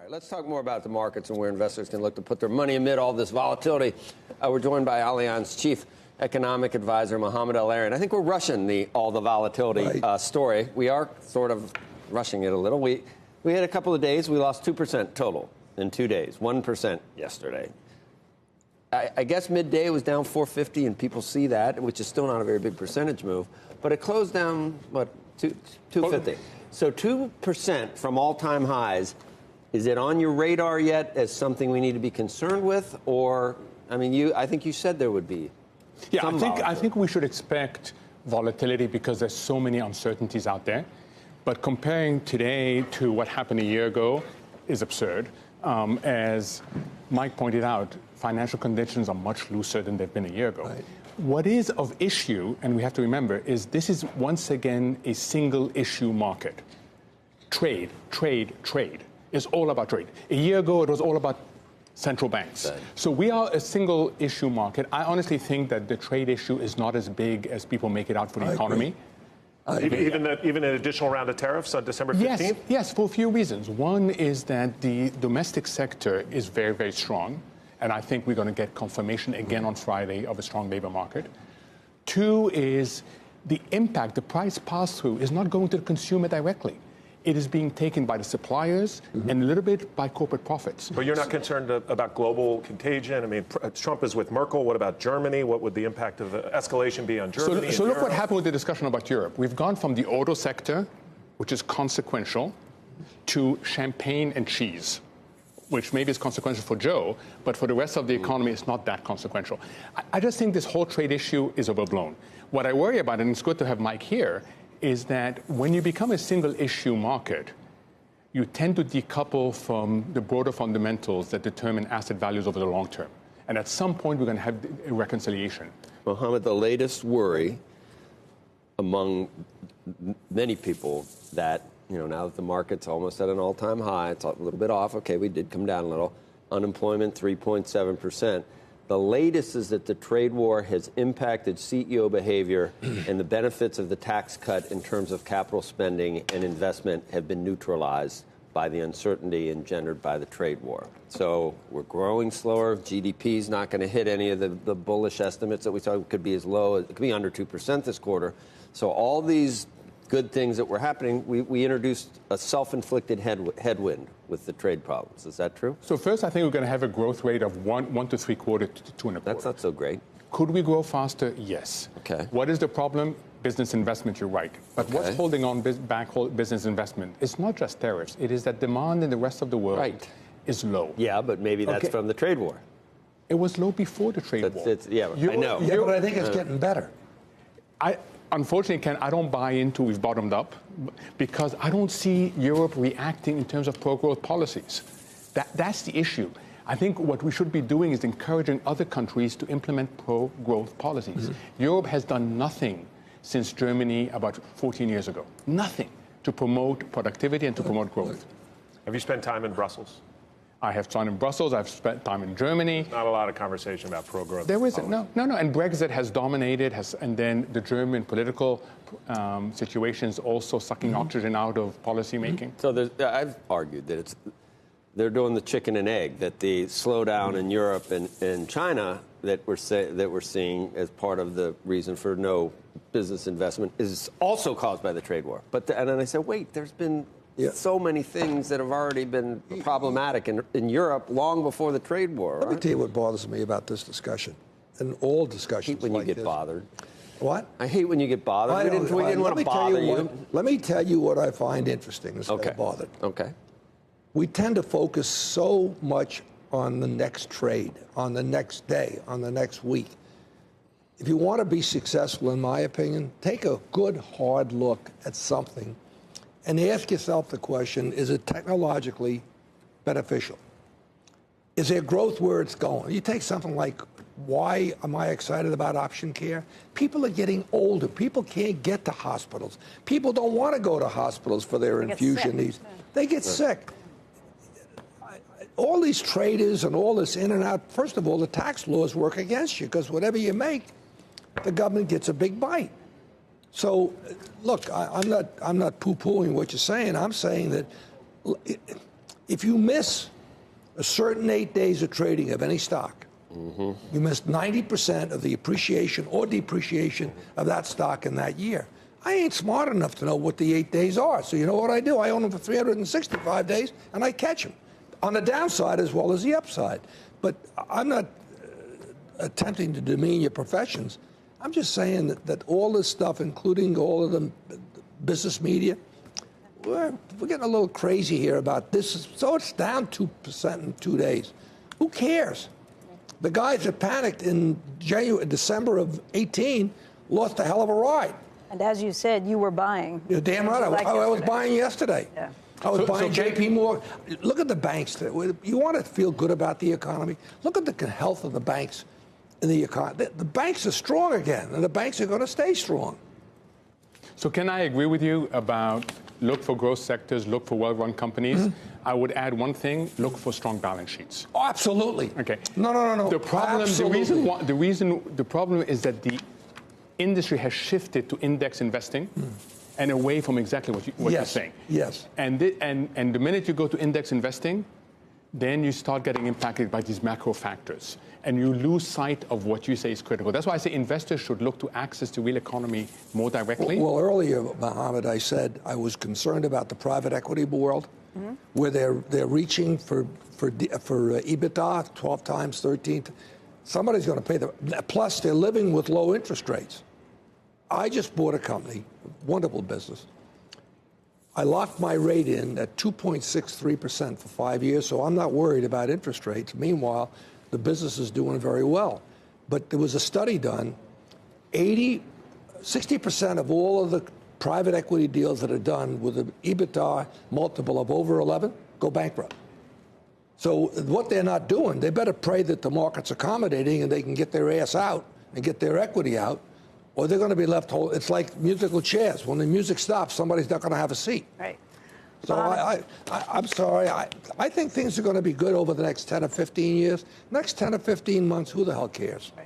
right, let's talk more about the markets and where investors can look to put their money amid all this volatility. We're joined by Allianz Chief Economic Advisor Mohamed El-Erian. I think we're rushing all the volatility story. We are sort of rushing it a little. We had a couple of days. We lost 2% total in 2 days, 1% yesterday. I guess midday it was down 450, and people see that, which is still not a very big percentage move. But it closed down, 250. So 2% from all-time highs. Is it on your radar yet as something we need to be concerned with? Or, I mean, I think you said there would be. Yeah, I think we should expect volatility because there's so many uncertainties out there. But comparing today to what happened a year ago is absurd. As Mike pointed out, financial conditions are much looser than they've been a year ago. Right. What is of issue, and we have to remember, is this is once again a single issue market. Trade, trade, trade. It's all about trade. A year ago, it was all about central banks. Right. So we are a single issue market. I honestly think that the trade issue is not as big as people make it out for the economy. Even an additional round of tariffs on December 15th? Yes, for a few reasons. One is that the domestic sector is very, very strong. And I think we're going to get confirmation again on Friday of a strong labor market. Two is the impact, the price pass-through is not going to the consumer directly. It is being taken by the suppliers and a little bit by corporate profits. But you're not concerned about global contagion? I mean, Trump is with Merkel. What about Germany? What would the impact of the escalation be on Germany? So look what happened with the discussion about Europe. We've gone from the auto sector, which is consequential, to champagne and cheese, which maybe is consequential for Joe, but for the rest of the economy, it's not that consequential. I just think this whole trade issue is overblown. What I worry about, and it's good to have Mike here, is that when you become a single issue market, you tend to decouple from the broader fundamentals that determine asset values over the long term. And at some point, we're going to have a reconciliation. Mohammed, the latest worry among many people that, now that the market's almost at an all-time high, it's a little bit off. Okay, we did come down a little. Unemployment, 3.7%. The latest is that the trade war has impacted CEO behavior and the benefits of the tax cut in terms of capital spending and investment have been neutralized by the uncertainty engendered by the trade war. So we're growing slower. GDP is not going to hit any of the bullish estimates that we saw. It could be as low, it could be under 2% this quarter. So all these good things that were happening, we introduced a self-inflicted headwind with the trade problems. Is that true? So first, I think we're going to have a growth rate of 1 to 3/4 to 2.25. That's not so great. Could we grow faster? Yes. Okay. What is the problem? Business investment, you're right. But what's holding on back business investment? It's not just tariffs. It is that demand in the rest of the world is low. Yeah, but maybe that's from the trade war. It was low before the trade war. I know. Yeah, but I think it's getting better. Unfortunately, Ken, I don't buy into we've bottomed up because I don't see Europe reacting in terms of pro-growth policies. That's the issue. I think what we should be doing is encouraging other countries to implement pro-growth policies. Europe has done nothing since Germany about 14 years ago. Nothing to promote productivity and to promote growth. Have you spent time in Brussels? I have time in Brussels. I've spent time in Germany. Not a lot of conversation about pro-growth. There isn't. No. And Brexit has dominated, and then the German political situation is also sucking oxygen out of policymaking. So I've argued that they're doing the chicken and egg, that the slowdown in Europe and China that we're seeing as part of the reason for no business investment is also caused by the trade war. And then I said, wait, there's been so many things that have already been problematic in Europe long before the trade war. Let me tell you what bothers me about this discussion, and all discussions. I hate when you get bothered. What? I hate when you get bothered. We didn't want to bother you. Let me tell you what I find interesting instead of bothered. Okay. We tend to focus so much on the next trade, on the next day, on the next week. If you want to be successful, in my opinion, take a good, hard look at something and ask yourself the question, is it technologically beneficial? Is there growth where it's going? You take something like, why am I excited about option care? People are getting older. People can't get to hospitals. People don't want to go to hospitals for their infusion needs. They get sick. All these traders and all this in and out, first of all, the tax laws work against you because whatever you make, the government gets a big bite. So, look, I'm not poo-pooing what you're saying. I'm saying that If you miss a certain 8 days of trading of any stock, you missed 90% of the appreciation or depreciation of that stock in that year. I ain't smart enough to know what the 8 days are. So you know what I do? I own them for 365 days, and I catch them on the downside as well as the upside. But I'm not attempting to demean your professions. I'm just saying that all this stuff, including all of the business media, we're getting a little crazy here about this. So it's down 2% in 2 days. Who cares? The guys that panicked in December of 18 lost a hell of a ride. And as you said, you were buying. You're damn right. I was buying yesterday. Yeah. I was buying JP Morgan. Look at the banks. You want to feel good about the economy? Look at the health of the banks in the economy. The banks are strong again, and the banks are going to stay strong. So can I agree with you about look for growth sectors, look for well-run companies? I would add one thing: look for strong balance sheets. Oh, absolutely. Okay. No. The problem, the problem is that the industry has shifted to index investing and away from exactly what you're saying. Yes. And the minute you go to index investing, then you start getting impacted by these macro factors, and you lose sight of what you say is critical. That's why I say investors should look to access the real equanomy more directly. Well, earlier, Mohammed, I said I was concerned about the private equity world, where they're reaching for EBITDA 12 times, 13. Somebody's going to pay them. Plus, they're living with low interest rates. I just bought a company, wonderful business. I locked my rate in at 2.63% for 5 years, so I'm not worried about interest rates. Meanwhile, the business is doing very well. But there was a study done, 60% of all of the private equity deals that are done with an EBITDA multiple of over 11 go bankrupt. So what they're not doing, they better pray that the market's accommodating and they can get their ass out and get their equity out, or they're going to be left whole. It's like musical chairs. When the music stops, somebody's not going to have a seat. Right. So I'm sorry. I think things are going to be good over the next 10 or 15 years. Next 10 or 15 months, who the hell cares? Right.